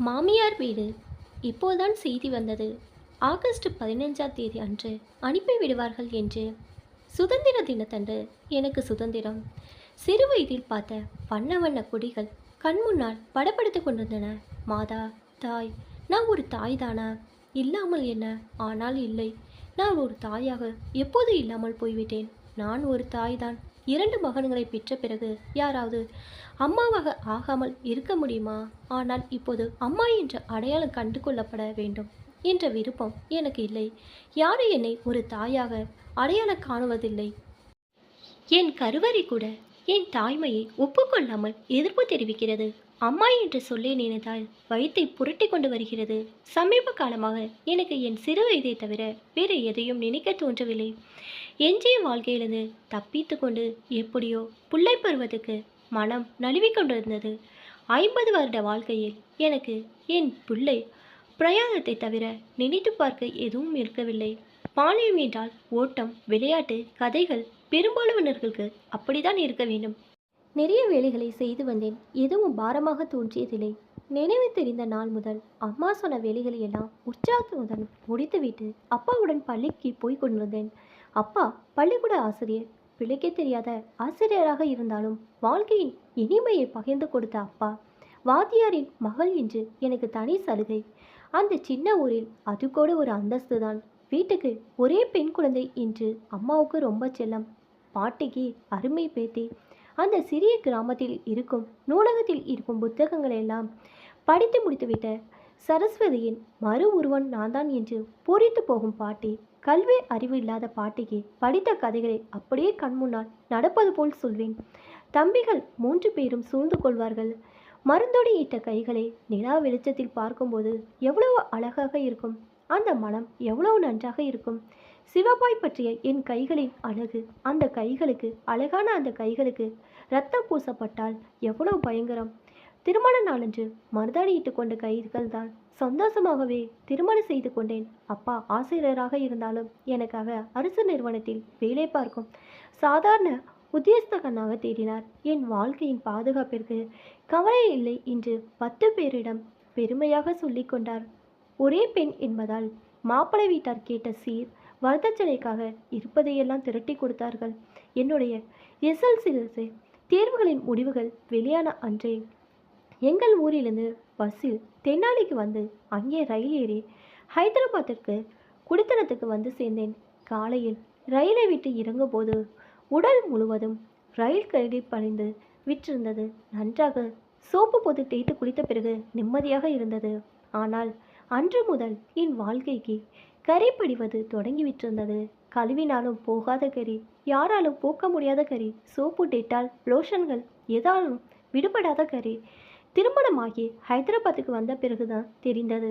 மாமியார் வீடு. இப்போதுதான் செய்தி வந்தது. ஆகஸ்ட் 15ஆம் தேதி அன்று அனுப்பி விடுவார்கள் என்று. சுதந்திர தினத்தன்று எனக்கு சுதந்திரம். சிறு வயதில் பார்த்த வண்ண வண்ண கொடிகள் கண் முன்னால் படப்படுத்து கொண்டிருந்தன. மாதா, தாய். நான் ஒரு தாய்தானா? இல்லாமல் என்ன? ஆனால் இல்லை. நான் ஒரு தாயாக எப்போது இல்லாமல் போய்விட்டேன். நான் ஒரு தாய்தான். 2 மகன்களை பெற்ற பிறகு யாராவது அம்மாவாக ஆகாமல் இருக்க முடியுமா? ஆனால் இப்போது அம்மா என்ற அடையாளம் கண்டு கொள்ளப்பட வேண்டும் என்ற விருப்பம் எனக்கு இல்லை. யாரும் என்னை ஒரு தாயாக அடையாளம் காணுவதில்லை. என் கருவறை கூட என் தாய்மையை ஒப்புக்கொள்ளாமல் எதிர்ப்பு தெரிவிக்கிறது. அம்மா என்று சொல்லே நினைத்தால் வயிற்றை புரட்டி கொண்டு வருகிறது. சமீப காலமாக எனக்கு என் சிறு வயதை தவிர வேறு எதையும் நினைக்க தோன்றவில்லை. எஞ்சிய வாழ்க்கையிலிருந்து தப்பித்து கொண்டு எப்படியோ புள்ளை பருவத்துக்கு மனம் நழுவிக் கொண்டிருந்தது. 50 வருட வாழ்க்கையில் எனக்கு என் பிள்ளை பிரயாணத்தை தவிர நினைத்து பார்க்க எதுவும் இருக்கவில்லை. பாலியம் என்றால் ஓட்டம், விளையாட்டு, கதைகள். பெரும்பாலானவர்களுக்கு அப்படித்தான் இருக்க வேண்டும். நிறைய வேலைகளை செய்து வந்தேன். எதுவும் பாரமாக தோன்றியதில்லை. நினைவு தெரிந்த நாள் முதல் அம்மா சொன்ன வேலைகளை எல்லாம் உற்சாகத்துடன் முடித்துவிட்டு அப்பாவுடன் பள்ளிக்கு போய் கொண்டிருந்தேன். அப்பா பள்ளிக்கூட ஆசிரியர். பிழைக்க தெரியாத ஆசிரியராக இருந்தாலும் வாழ்க்கையின் இனிமையை பகிர்ந்து கொடுத்த அப்பா. வாத்தியாரின் மகள் என்று எனக்கு தனி சலுகை. அந்த சின்ன ஊரில் அது கூட ஒரு அந்தஸ்து தான். வீட்டுக்கு ஒரே பெண் குழந்தை என்று அம்மாவுக்கு ரொம்ப செல்லம். பாட்டிக்கு அருமை பேத்தி. அந்த சிறிய கிராமத்தில் இருக்கும் நூலகத்தில் இருக்கும் புத்தகங்கள் எல்லாம் படித்து முடித்துவிட்ட சரஸ்வதியின் மறு உருவன் நான் தான் என்று பூரித்து போகும் பாட்டி. கல்வி அறிவு இல்லாத பாட்டிக்கு படித்த கதைகளை அப்படியே கண்முன்னால் நடப்பது போல் சொல்வேன். தம்பிகள் 3 பேரும் சூழ்ந்து கொள்வார்கள். மருந்தோடு இட்ட கைகளை நிலா வெளிச்சத்தில் பார்க்கும்போது எவ்வளவு அழகாக இருக்கும். அந்த மனம் எவ்வளவு நன்றாக இருக்கும். சிவபாய் பற்றிய என் கைகளின் அழகு. அந்த கைகளுக்கு, அழகான அந்த கைகளுக்கு இரத்தம் பூசப்பட்டால் எவ்வளவு பயங்கரம். திருமண நாளன்று மருதாணி இட்டு கொண்ட கைகள் தான். சந்தோஷமாகவே திருமணம் செய்து கொண்டேன். அப்பா ஆசிரியராக இருந்தாலும் எனக்காக அரசு நிறுவனத்தில் வேலை பார்க்கும் சாதாரண உத்தியோகஸ்தனாக தேடினார். என் வாழ்க்கையின் பாதுகாப்பிற்கு கவலை இல்லை என்று 10 பேரிடம் பெருமையாக சொல்லி கொண்டார். ஒரே பெண் என்பதால் மாப்பிள்ளை வீட்டார் கேட்ட சீர் வரதட்சணைக்காக இருப்பதையெல்லாம் திரட்டி கொடுத்தார்கள். என்னுடைய எஸ்எல்சி தேர்வுகளின் முடிவுகள் வெளியான அன்றே எங்கள் ஊரிலிருந்து பஸ்ஸில் தென்னாலிக்கு வந்து அங்கே ரயில் ஏறி ஹைதராபாத்திற்கு குடித்தனத்துக்கு வந்து சேர்ந்தேன். காலையில் ரயிலை விட்டு இறங்கும்போது உடல் முழுவதும் ரயில் கழுகி பணிந்து விற்றிருந்தது. நன்றாக சோப்பு போட்டு தேய்த்து குளித்த பிறகு நிம்மதியாக இருந்தது. ஆனால் அன்று முதல் என் வாழ்க்கைக்கு கரி படிவது தொடங்கிவிட்டிருந்தது. கழுவினாலும் போகாத கரி, யாராலும் போக்க முடியாத கரி, சோப்பு, டெட்டால், லோஷன்கள் எதாலும் விடுபடாத கரி. திருமணமாகி ஹைதராபாத்துக்கு வந்த பிறகுதான் தெரிந்தது.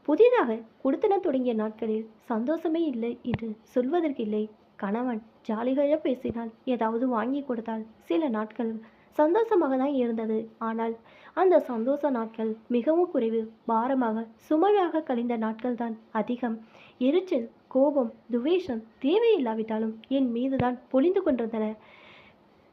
புதிதாக குடித்தனம் தொடங்கிய நாட்களில் சந்தோஷமே இல்லை என்று சொல்வதற்கில்லை. கணவன் ஜாலியாக பேசினால், ஏதாவது வாங்கி கொடுத்தால் சில நாட்கள் சந்தோஷமாக தான் இருந்தது. ஆனால் அந்த சந்தோஷ நாட்கள் மிகவும் குறைவு. பாரமாக, சுமையாக கழிந்த நாட்கள் தான் அதிகம். எரிச்சல், கோபம், துவேஷம் தேவையில்லாவிட்டாலும் என் மீதுதான் பொழிந்து கொண்டிருந்தன.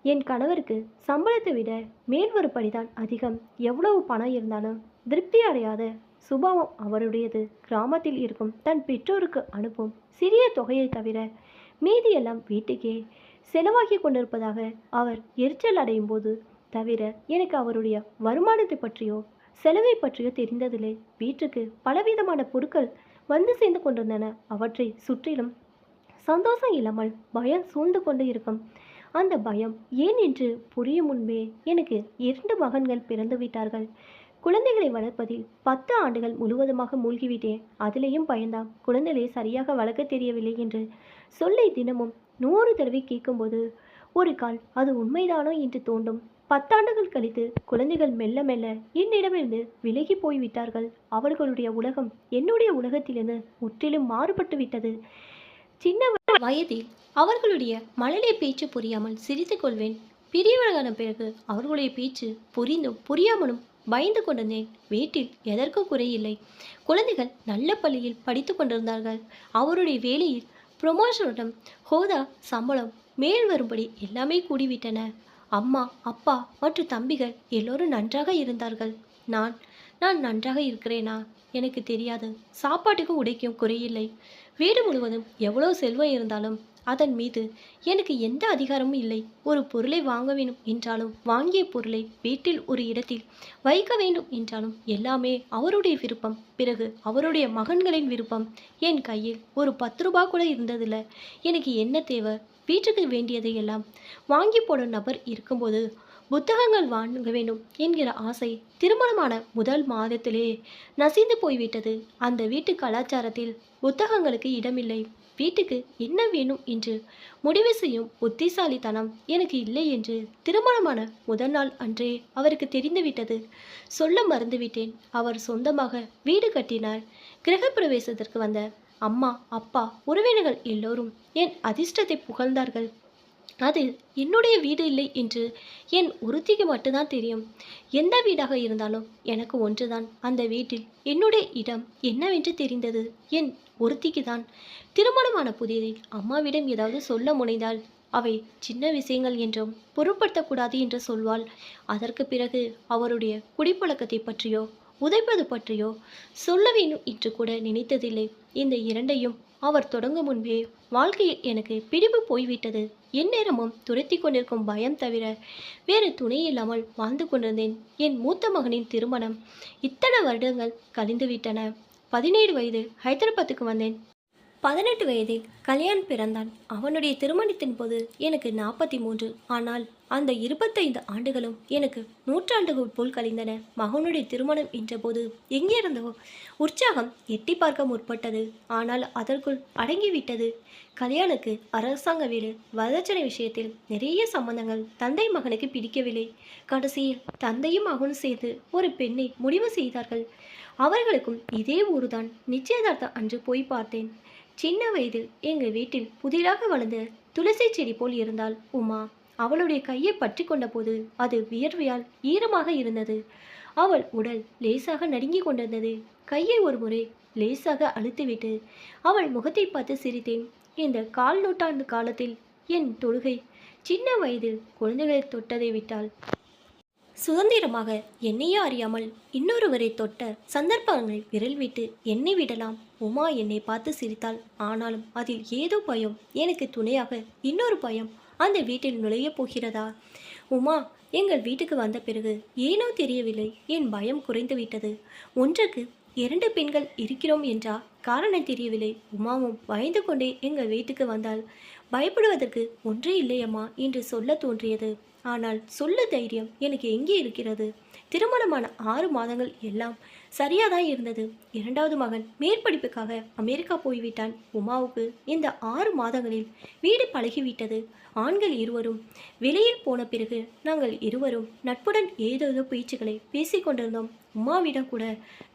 என் கணவருக்கு சம்பளத்தை விட மேல் ஒரு படிதான் அதிகம். எவ்வளவு பணம் இருந்தாலும் திருப்தி அடையாத சுபாவம் அவருடையது. கிராமத்தில் இருக்கும் தன் பெற்றோருக்கு அனுப்பும் சிறிய தொகையை தவிர மீதியெல்லாம் வீட்டுக்கே செலவாகி கொண்டிருப்பதாக அவர் எரிச்சல் அடையும் போது தவிர எனக்கு அவருடைய வருமானத்தை பற்றியோ செலவை பற்றியோ தெரிந்ததில்லை. வீட்டுக்கு பலவிதமான பொருட்கள் வந்து சேர்ந்து கொண்டிருந்தன. அவற்றை சுற்றிலும் சந்தோஷம் இல்லாமல் பயம் சூழ்ந்து கொண்டு இருக்கும். அந்த பயம் ஏன் என்று புரியும் முன்பே எனக்கு 2 மகன்கள் பிறந்து விட்டார்கள். குழந்தைகளை வளர்ப்பதில் 10 ஆண்டுகள் முழுவதுமாக மூழ்கிவிட்டேன். அதிலேயும் பயந்தாம். குழந்தைகளை சரியாக வளர்க்க தெரியவில்லை என்று சொல்லை தினமும் 100 தடவை கேட்கும்போது ஒரு கால் அது உண்மைதானோ என்று தோன்றும். 10 ஆண்டுகள் கழித்து குழந்தைகள் மெல்ல மெல்ல என்னிடமிருந்து விலகி போய்விட்டார்கள். அவர்களுடைய உலகம் என்னுடைய உலகத்திலிருந்து முற்றிலும் மாறுபட்டு விட்டது. சின்ன வயதில் அவர்களுடைய மழலை பேச்சு புரியாமல் சிரித்து கொள்வேன். பெரியவர்களான பிறகு அவர்களுடைய பேச்சு புரிந்தும் புரியாமலும் பயந்து கொண்டிருந்தேன். வீட்டில் எதற்கும் குறையில்லை. குழந்தைகள் நல்ல பள்ளியில் படித்து கொண்டிருந்தார்கள். அவருடைய வேலையில் ப்ரொமோஷனுடன் ஹோதா, சம்பளம் மேல் வரும்படி எல்லாமே கூடிவிட்டன. அம்மா, அப்பா மற்றும் தம்பிகள் எல்லோரும் நன்றாக இருந்தார்கள். நான் நான் நன்றாக இருக்கிறேனா? எனக்கு தெரியாது. சாப்பாட்டுக்கு உடைக்கும் குறையில்லை. வீடு முழுவதும் எவ்வளவு செல்வம் இருந்தாலும் அதன் மீது எனக்கு எந்த அதிகாரமும் இல்லை. ஒரு பொருளை வாங்க வேண்டும் என்றாலும் வாங்கிய பொருளை வீட்டில் ஒரு இடத்தில் வைக்க வேண்டும் என்றாலும் எல்லாமே அவருடைய விருப்பம். பிறகு அவருடைய மகன்களின் விருப்பம். என் கையில் ஒரு 10 ரூபாய் கூட இருந்ததில்ல. எனக்கு என்ன தேவை? வீட்டுக்கு வேண்டியதை எல்லாம் வாங்கி போடும் நபர் இருக்கும்போது புத்தகங்கள் வாங்க வேண்டும் என்கிற ஆசை திருமணமான முதல் மாதத்திலே நசிந்து போய்விட்டது. அந்த வீட்டு கலாச்சாரத்தில் புத்தகங்களுக்கு இடமில்லை. வீட்டுக்கு என்ன வேணும் என்று முடிவு செய்யும் புத்திசாலித்தனம் எனக்கு இல்லை என்று திருமணமான முதல் நாள் அன்றே அவருக்கு தெரிந்துவிட்டது. சொல்ல மறந்துவிட்டேன். அவர் சொந்தமாக வீடு கட்டினார். கிரகப்பிரவேசத்திற்கு வந்த அம்மா, அப்பா, உறவினர்கள் எல்லோரும் என் அதிர்ஷ்டத்தை புகழ்ந்தார்கள். அது என்னுடைய வீடு இல்லை என்று என் ஒருத்திக்கு மட்டும்தான் தெரியும். எந்த வீடாக இருந்தாலும் எனக்கு ஒன்றுதான். அந்த வீட்டில் என்னுடைய இடம் என்னவென்று தெரிந்தது என் ஒருத்திக்கு தான். திருமணமான புதியதில் அம்மாவிடம் ஏதாவது சொல்ல முனைந்தால் அவை சின்ன விஷயங்கள் என்றும் பொருட்படுத்தக்கூடாது என்று சொல்வாள். அதற்கு பிறகு அவருடைய குடிப்பழக்கத்தை பற்றியோ உதைப்பது பற்றியோ சொல்ல வேண்டும் என்று கூட நினைத்ததில்லை. இந்த இரண்டையும் அவர் தொடங்கும் முன்பே வாழ்க்கையில் எனக்கு பிடிப்பு போய்விட்டது. எந்நேரமும் துரத்தி கொண்டிருக்கும் பயம் தவிர வேறு துணை இல்லாமல் வாழ்ந்து கொண்டிருந்தேன். என் மூத்த மகனின் திருமணம் இத்தனை வருடங்கள் கழிந்துவிட்டன. 17 வயது ஹைதராபாத்துக்கு வந்தேன். 18 வயதில் கல்யாண் பிறந்தான். அவனுடைய திருமணத்தின் போது எனக்கு 43. ஆனால் அந்த 25 ஆண்டுகளும் எனக்கு நூற்றாண்டுகள் போல் கழிந்தன. மகனுடைய திருமணம் என்றபோது எங்கிருந்தோ உற்சாகம் எட்டி பார்க்க முற்பட்டது. ஆனால் அதற்குள் அடங்கிவிட்டது. கல்யாணுக்கு அரசாங்க வீடு, வரதட்சணை விஷயத்தில் நிறைய சம்பந்தங்கள். தந்தை மகனுக்கு பிடிக்கவில்லை. கடைசியில் தந்தையும் மகனும் சேர்ந்து ஒரு பெண்ணை முடிவு செய்தார்கள். அவர்களுக்கும் இதே ஊருதான். நிச்சயதார்த்தம் அன்று போய் பார்த்தேன். சின்ன வயதில் எங்கள் வீட்டில் புதிதாக வளர்ந்த துளசி செடி போல் இருந்தாள் உமா. அவளுடைய கையை பற்றி கொண்ட போது அது வியர்வையால் ஈரமாக இருந்தது. அவள் உடல் லேசாக நடுங்கிக் கொண்டிருந்தது. கையை ஒரு முறை லேசாக அழுத்திவிட்டு அவள் முகத்தை பார்த்து சிரித்தேன். இந்த 1/4 நூற்றாண்டு காலத்தில் என் தொழுகை சின்ன வயதில் குழந்தைகளை தொட்டதை விட்டாள். சுதந்திரமாக என்னையே அறியாமல் இன்னொருவரை தொட்ட சந்தர்ப்பங்கள் விரல் விட்டு என்னை விடலாம். உமா என்னை பார்த்து சிரித்தாள். ஆனாலும் அதில் ஏதோ பயம். எனக்கு துணையாக இன்னொரு பயம். அந்த வீட்டில் நுழையப் போகிறதா? உமா எங்கள் வீட்டுக்கு வந்த பிறகு ஏனோ தெரியவில்லை, என் பயம் குறைந்து விட்டது. ஒன்றுக்கு 2 பெண்கள் இருக்கிறோம் என்றா காரணம் தெரியவில்லை. உமாவும் பயந்து கொண்டே எங்கள் வீட்டுக்கு வந்தாள். பயப்படுவதற்கு ஒன்றே இல்லையம்மா என்று சொல்ல தோன்றியது. ஆனால் சொல்ல தைரியம் எனக்கு எங்கே இருக்கிறது? திருமணமான 6 மாதங்கள் எல்லாம் சரியாதான் இருந்தது. 2வது மகன் மேற்படிப்புக்காக அமெரிக்கா போய்விட்டான். உமாவுக்கு இந்த 6 மாதங்களில் வீடு பழகிவிட்டது. ஆண்கள் இருவரும் வெளியில் போன பிறகு நாங்கள் இருவரும் நட்புடன் ஏதேதோ பேச்சுக்களை பேசிக்கொண்டிருந்தோம். உமாவிடம் கூட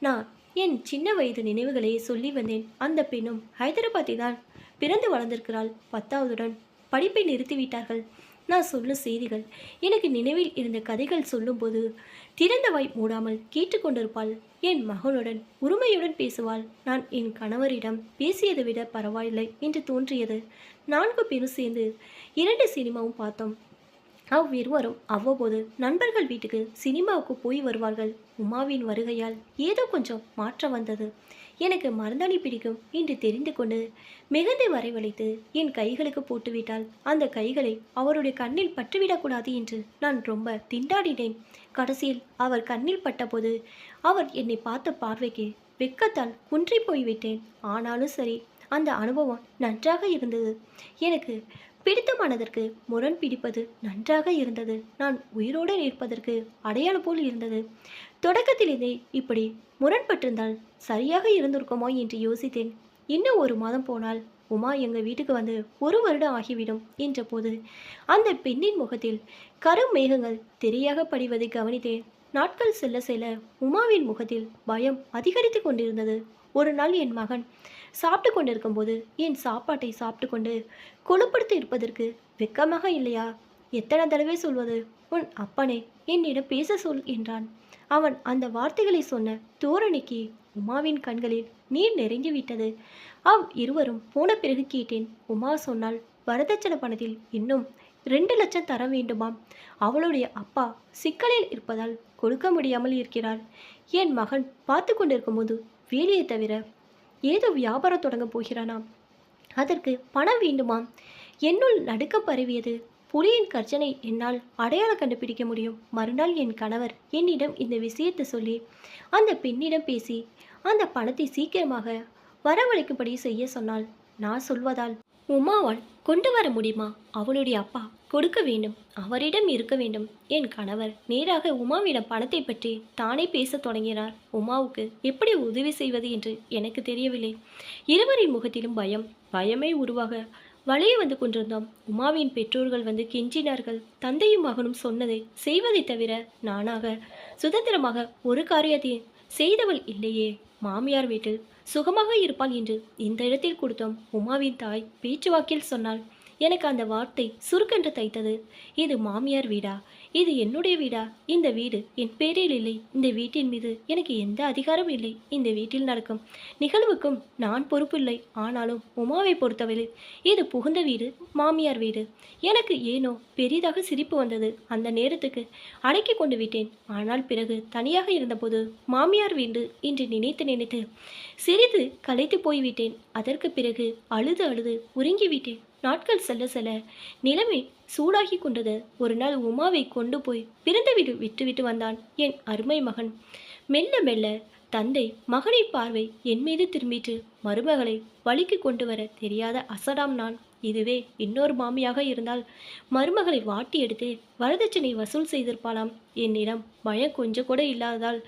நான் என் சின்ன வயது நினைவுகளை சொல்லி வந்தேன். அந்த பெண்ணும் ஹைதராபாத்தில் தான் பிறந்து வளர்ந்திருக்கிறாள். 10வதுடன் படிப்பை நிறுத்திவிட்டார்கள். நான் சொல்லும் செய்திகள், எனக்கு நினைவில் இருந்த கதைகள் சொல்லும்போது திறந்த வாய் மூடாமல் கேட்டுக்கொண்டிருப்பாள். என் மகனுடன் உரிமையுடன் பேசுவாள். நான் என் கணவரிடம் பேசியதை விட பரவாயில்லை என்று தோன்றியது. 4 பேரும் சேர்ந்து 2 சினிமாவும் பார்த்தோம். அவ்விருவரும் அவ்வப்போது நண்பர்கள் வீட்டுக்கு சினிமாவுக்கு போய் வருவார்கள். உமாவின் வருகையால் ஏதோ கொஞ்சம் மாற்றம் வந்தது. எனக்கு மருந்தாணி பிடிக்கும் என்று தெரிந்து கொண்டு மிகுந்த வரவழைத்து என் கைகளுக்கு போட்டுவிட்டாள். அந்த கைகளை அவருடைய கண்ணில் பட்டுவிடக்கூடாது என்று நான் ரொம்ப திண்டாடினேன். கடைசியில் அவர் கண்ணில் பட்டபோது அவர் என்னை பார்த்த பார்வைக்கு வெட்கத்தால் குன்றி போய்விட்டேன். ஆனாலும் சரி, அந்த அனுபவம் நன்றாக இருந்தது. எனக்கு பிடித்தமானதற்கு முரண் பிடிப்பது நன்றாக இருந்தது. நான் உயிரோடு இருப்பதற்கு அடையாளம் போல் இருந்தது. தொடக்கத்திலிருந்தே இப்படி முரண்பட்டிருந்தால் சரியாக இருந்திருக்குமோ என்று யோசித்தேன். இன்னும் 1 மாதம் போனால் உமா எங்கள் வீட்டுக்கு வந்து 1 வருடம் ஆகிவிடும் என்ற போது அந்த பெண்ணின் முகத்தில் கரும் மேகங்கள் தெரியாக படிவதை கவனித்தேன். நாட்கள் செல்ல செல்ல உமாவின் முகத்தில் பயம் அதிகரித்து கொண்டிருந்தது. ஒரு நாள் என் மகன் சாப்பிட்டு கொண்டிருக்கும்போது என் சாப்பாட்டை சாப்பிட்டு கொண்டு கொழுப்படுத்தி இருப்பதற்கு வெக்கமாக இல்லையா? எத்தனை தடவை சொல்வது? உன் அப்பனை என்னிடம் பேச சொல் என்றான். அவன் அந்த வார்த்தைகளை சொன்ன தோரணைக்கு உமாவின் கண்களில் நீர் நிறைந்துவிட்டது. இருவரும் போன பிறகு கேட்டேன். உமா சொன்னால் வரதட்சணை பணத்தில் இன்னும் 2 லட்சம் தர வேண்டுமாம். அவளுடைய அப்பா சிக்கலில் இருப்பதால் கொடுக்க முடியாமல் இருக்கிறார். என் மகன் பார்த்து கொண்டிருக்கும்போது வேலையை தவிர ஏதோ வியாபாரம் தொடங்க போகிறானாம். அதற்கு பணம் வேண்டுமாம். என்னுள் நடுக்கம் பரவியது. புலியின் கர்ஜனை என்னால் அடையாளம் கண்டுபிடிக்க முடியும். மறுநாள் என் கணவர் என்னிடம் இந்த விஷயத்தை சொல்லி அந்த பெண்ணிடம் பேசி அந்த பணத்தை சீக்கிரமாக வரவழைக்கும்படி செய்ய சொன்னாள். நான் சொல்வதால் உமாவால் கொண்டு வர முடியுமா? அவளுடைய அப்பா கொடுக்க வேண்டும், அவரிடம் இருக்க வேண்டும். என் கணவர் நேராக உமாவிடம் பணத்தை பற்றி தானே பேசத் தொடங்கினார். உமாவுக்கு எப்படி உதவி செய்வது என்று எனக்கு தெரியவில்லை. இருவரின் முகத்திலும் பயம், பயமே உருவாக வழியே வந்து கொண்டிருந்தோம். உமாவின் பெற்றோர்கள் வந்து கெஞ்சினார்கள். தந்தையும் மகனும் சொன்னதை செய்வதை தவிர நானாக சுதந்திரமாக ஒரு காரியத்தை செய்தவள் இல்லையே. மாமியார் வீட்டில் சுகமாக இருப்பாள் என்று இந்த இடத்தில் கொடுத்தோம். உமாவின் தாய் பேச்சுவாக்கில் சொன்னாள். எனக்கு அந்த வார்த்தை சுருக்கென்று தைத்தது. இது மாமியார் வீடா? இது என்னுடைய வீடா? இந்த வீடு என் பேரில் இல்லை. இந்த வீட்டின் மீது எனக்கு எந்த அதிகாரம் இல்லை. இந்த வீட்டில் நடக்கும் நிகழ்வுக்கும் நான் பொறுப்பில்லை. ஆனாலும் உமாவை பொறுத்தவரை இது புகுந்த வீடு, மாமியார் வீடு. எனக்கு ஏனோ பெரிதாக சிரிப்பு வந்தது. அந்த நேரத்துக்கு அடக்கி கொண்டு விட்டேன். ஆனால் பிறகு தனியாக இருந்தபோது மாமியார் வீடு என்று நினைத்து நினைத்து சிறிது களைத்து போய்விட்டேன். அதற்கு பிறகு அழுது அழுது உறங்கிவிட்டேன். நாட்கள் செல்ல செல்ல நிலைமை சூடாகி கொண்டது. ஒரு நாள் உமாவை கொண்டு போய் பிறந்த வீடு விட்டுவிட்டு வந்தான் என் அருமை மகன். மெல்ல மெல்ல தந்தை மகனை பார்வை என் மீது திரும்பிட்டு மருமகளை வழிக்கு கொண்டு வர தெரியாத அசடாம் நான். இதுவே இன்னொரு மாமியாக இருந்தால் மருமகளை வாட்டி எடுத்து வரதட்சணை வசூல் செய்திருப்பாளாம். என்னிடம் பயம் கொஞ்சம் கூட இல்லாததால்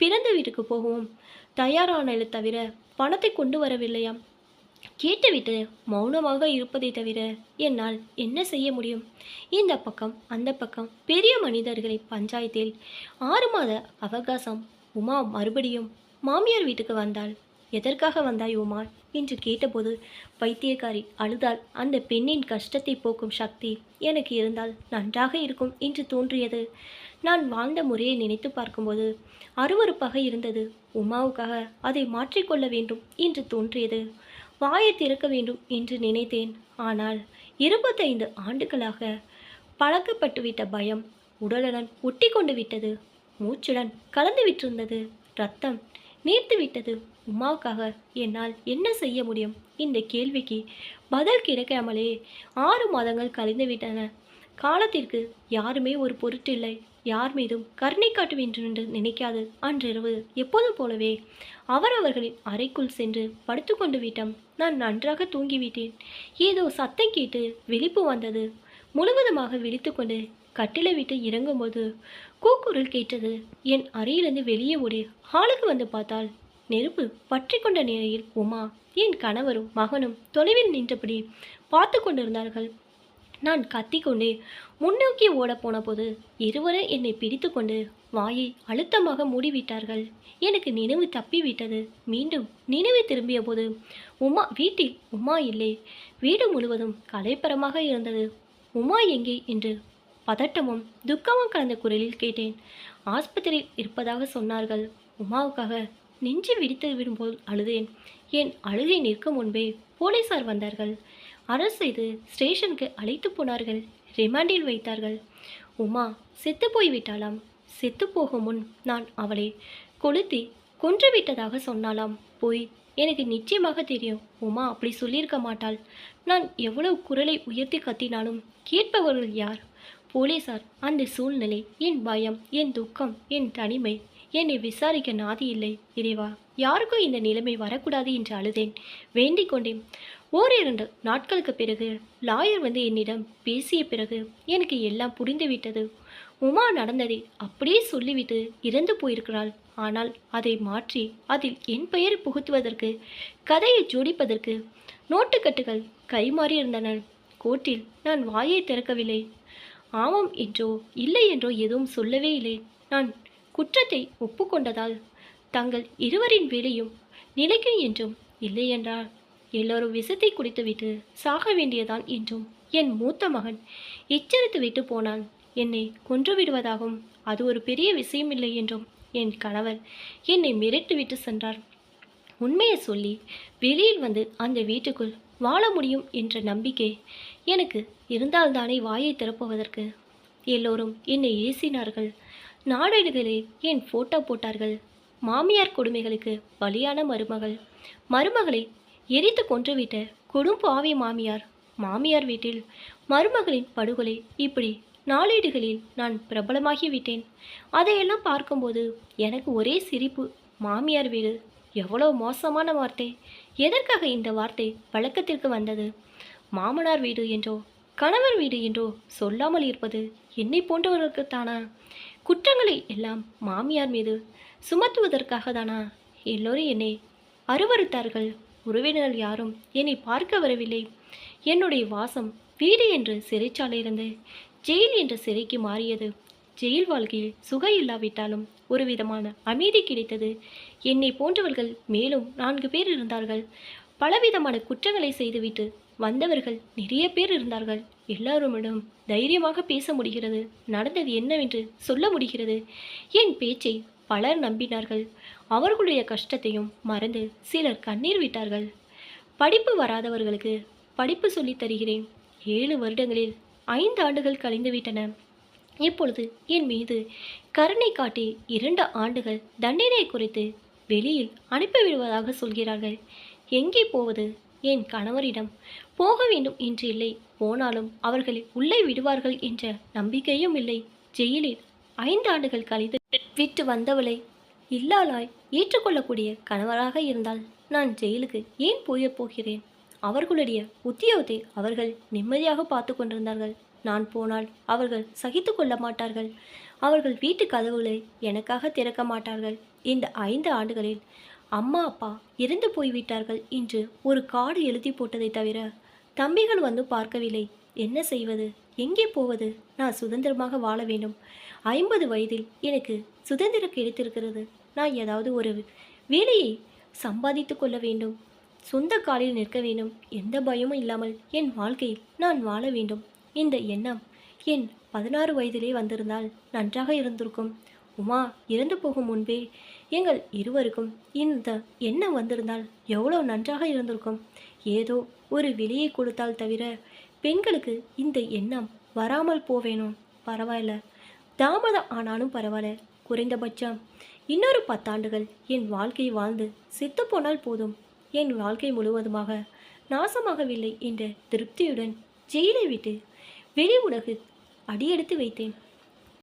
பிறந்த வீட்டுக்கு போகவும் தயாரானதை தவிர பணத்தை கொண்டு வரவில்லையாம். கேட்டுவிட்டு மௌனமாக இருப்பதை தவிர என்னால் என்ன செய்ய முடியும்? இந்த பக்கம் அந்த பக்கம் பெரிய மனிதர்களை பஞ்சாயத்தில் 6 மாத அவகாசம். உமா மறுபடியும் மாமியார் வீட்டுக்கு வந்தாள். எதற்காக வந்தாய் உமா என்று கேட்டபோது பைத்தியக்காரி அழுதாள். அந்த பெண்ணின் கஷ்டத்தை போக்கும் சக்தி எனக்கு இருந்தால் நன்றாக இருக்கும் என்று தோன்றியது. நான் வாழ்ந்த முறையை நினைத்து பார்க்கும்போது அருவருப்பாக இருந்தது. உமாவுக்காக அதை மாற்றிக்கொள்ள வேண்டும் என்று தோன்றியது. வாயை திறக்க வேண்டும் என்று நினைத்தேன். ஆனால் 25 ஆண்டுகளாக பழக்கப்பட்டுவிட்ட பயம் உடலுடன் ஒட்டி கொண்டு விட்டது. மூச்சுடன் கலந்து விட்டிருந்தது. ரத்தம் நீர்த்து விட்டது. உமாவுக்காக என்னால் என்ன செய்ய முடியும்? இந்த கேள்விக்கு பதில் கிடைக்காமலே 6 மாதங்கள் கழிந்து விட்டன. காலத்திற்கு யாருமே ஒரு பொருட்டில்லை. யார் மீதும் கருணை காட்ட வேண்டும் என்று நினைக்காது அன்றிரவு எப்போதும் போலவே அவரவர்களின் அறைக்குள் சென்று படுத்து கொண்டு விட்டோம். நான் நன்றாக தூங்கிவிட்டேன். ஏதோ சத்தம் கேட்டு விழிப்பு வந்தது. முழுவதுமாக விழித்து கொண்டு கட்டிலை விட்டு இறங்கும்போது கூக்குரல் கேட்டது. என் அறையிலிருந்து வெளியே ஓடி ஹாலுக்கு வந்து பார்த்தால் நெருப்பு பற்றி கொண்ட நிலையில் உமா என் கணவரும் மகனும் தொலைவில் நின்றபடி பார்த்து கொண்டிருந்தார்கள். நான் கத்திக்கொண்டே முன்னோக்கி ஓடப்போன போது இருவரும் என்னை பிடித்து கொண்டு வாயை அழுத்தமாக மூடிவிட்டார்கள். எனக்கு நினைவு தப்பிவிட்டது. மீண்டும் நினைவு திரும்பிய போது வீட்டில் உமா இல்லை. வீடு முழுவதும் கலைப்பரமாக இருந்தது. உமா எங்கே என்று பதட்டமும் துக்கமும் கலந்த குரலில் கேட்டேன். ஆஸ்பத்திரியில் இருப்பதாக சொன்னார்கள். உமாவுக்காக நெஞ்சு விடுத்து விடும்போது அழுதேன். என் அழுகை நிற்கும் முன்பே போலீசார் வந்தார்கள். அரசு செய்து ஸ்டேஷனுக்கு அழைத்து போனார்கள். ரிமாண்டில் வைத்தார்கள். உமா செத்து போய்விட்டாளாம். செத்து போகும் முன் நான் அவளை கொளுத்தி கொன்றுவிட்டதாக சொன்னாலாம். போய் எனக்கு நிச்சயமாக தெரியும். உமா அப்படி சொல்லியிருக்க மாட்டாள். நான் எவ்வளவு குரலை உயர்த்தி கத்தினாலும் கேட்பவர்கள் யார்? போலீசார். அந்த சூழ்நிலை, என் பயம், என் துக்கம், என் தனிமை, என்னை விசாரிக்க நாதி இல்லை. இறைவா, யாருக்கும் இந்த நிலைமை வரக்கூடாது என்று அழுதேன். வேண்டிக் கொண்டேன். 1-2 நாட்களுக்கு பிறகு லாயர் வந்து என்னிடம் பேசிய பிறகு எனக்கு எல்லாம் புரிந்துவிட்டது. உமா நடந்ததை அப்படியே சொல்லிவிட்டு இறந்து போயிருக்கிறாள். ஆனால் அதை மாற்றி அதில் என் பெயர் புகுத்துவதற்கு, கதையை ஜோடிப்பதற்கு நோட்டுக்கட்டுகள் கைமாறி இருந்தன. கோர்ட்டில் நான் வாயை திறக்கவில்லை. ஆமாம் என்றோ இல்லை என்றோ எதுவும் சொல்லவே இல்லை. நான் குற்றத்தை ஒப்புக்கொண்டதால் தங்கள் இருவரின் வேலையும் நிலைக்கும் என்றும், இல்லை என்றால் எல்லோரும் விஷத்தை குடித்துவிட்டு சாக வேண்டியதான் என்றும் என் மூத்த மகன் எச்சரித்து விட்டு போனான். என்னை கொன்று விடுவதாகவும் அது ஒரு பெரிய விஷயமில்லை என்றும் என் கணவர் என்னை மிரட்டிவிட்டு சென்றார். உண்மையை சொல்லி வெளியில் வந்து அந்த வீட்டுக்குள் வாழ முடியும் என்ற நம்பிக்கை எனக்கு இருந்தால்தானே வாயை திறப்புவதற்கு. எல்லோரும் என்னை ஏசினார்கள். நாடேடுகளில் என் போட்டோ போட்டார்கள். மாமியார் கொடுமைகளுக்கு பலியான மருமகள், மருமகளை எரித்து கொன்றுவிட்ட கொடும்பாவி மாமியார், மாமியார் வீட்டில் மருமகளின் படுகொலை, இப்படி நாளேடுகளில் நான் பிரபலமாகிவிட்டேன். அதையெல்லாம் பார்க்கும்போது எனக்கு ஒரே சிரிப்பு. மாமியார் வீடு, எவ்வளோ மோசமான வார்த்தை! எதற்காக இந்த வார்த்தை வழக்கத்திற்கு வந்தது? மாமனார் வீடு என்றோ கணவர் வீடு என்றோ சொல்லாமல் இருப்பது என்னை போன்றவர்களுக்குத்தானா? குற்றங்களை எல்லாம் மாமியார் மீது சுமத்துவதற்காக தானா எல்லோரும் என்னை அருவருத்தார்கள்? உறவினர்கள் யாரும் என்னை பார்க்க வரவில்லை. என்னுடைய வாசம் வீடு என்று சிறைச்சாலையிலிருந்து ஜெயில் என்ற சிறைக்கு மாறியது. ஜெயில் வாழ்க்கையில் சுகம் இல்லாவிட்டாலும் ஒரு விதமான அமைதி கிடைத்தது. என்னை போன்றவர்கள் மேலும் 4 பேர் இருந்தார்கள். பலவிதமான குற்றங்களை செய்துவிட்டு வந்தவர்கள் நிறைய பேர் இருந்தார்கள். எல்லாருமிடம் தைரியமாக பேச முடிகிறது. நடந்தது என்னவென்று சொல்ல முடிகிறது. என் பேச்சை பலர் நம்பினார்கள். அவர்களுடைய கஷ்டத்தையும் மறந்து சிலர் கண்ணீர் விட்டார்கள். படிப்பு வராதவர்களுக்கு படிப்பு சொல்லித் தருகிறேன். 7 வருடங்களில் 5 ஆண்டுகள் கழிந்துவிட்டன. இப்பொழுது என் மீது கருணை காட்டி 2 ஆண்டுகள் தண்டனை குறித்து வெளியில் அனுப்பிவிடுவதாக சொல்கிறார்கள். எங்கே போவது? என் கணவரிடம் போக வேண்டும் என்று இல்லை. போனாலும் அவர்களை உள்ளே விடுவார்கள் என்ற நம்பிக்கையும் இல்லை. ஜெயிலில் 5 ஆண்டுகள் கழித்து விட்டு வந்தவளை இல்லாளாய் ஏற்றுக்கொள்ளக்கூடிய கணவராக இருந்தால் நான் ஜெயிலுக்கு ஏன் போகிறேன்? அவர்களுடைய உத்தியோகத்தை அவர்கள் நிம்மதியாக பார்த்து கொண்டிருந்தார்கள். நான் போனால் அவர்கள் சகித்து கொள்ள மாட்டார்கள். அவர்கள் வீட்டு கதவுகளை எனக்காக திறக்க மாட்டார்கள். இந்த 5 ஆண்டுகளில் அம்மா அப்பா இறந்து போய்விட்டார்கள் என்று ஒரு கார்டு எழுதி போட்டதை தவிர தம்பிகள் வந்து பார்க்கவில்லை. என்ன செய்வது? எங்கே போவது? நான் சுதந்திரமாக வாழ வேண்டும். 50 வயதில் எனக்கு சுதந்திரம் கிடைத்திருக்கிறது. நான் ஏதாவது ஒரு வேலையை சம்பாதித்து கொள்ள வேண்டும். சொந்த காலில் நிற்க வேண்டும். எந்த பயமும் இல்லாமல் என் வாழ்க்கையில் நான் வாழ வேண்டும். இந்த எண்ணம் என் 16 வயதிலே வந்திருந்தால் நன்றாக இருந்திருக்கும். உமா இறந்து போகும் முன்பே எங்கள் இருவருக்கும் இந்த எண்ணம் வந்திருந்தால் எவ்வளோ நன்றாக இருந்திருக்கும். ஏதோ ஒரு விலையை கொடுத்தால் தவிர பெண்களுக்கு இந்த எண்ணம் வராமல் போவேணும். பரவாயில்ல, தாமதம் ஆனாலும் பரவாயில்ல. குறைந்தபட்சம் இன்னொரு 10 ஆண்டுகள் என் வாழ்க்கை வாழ்ந்து செத்து போனால் போதும். என் வாழ்க்கை முழுவதுமாக நாசமாகவில்லை என்ற திருப்தியுடன் ஜெயிலை விட்டு வெளி உலகு அடியெடுத்து வைத்தேன்.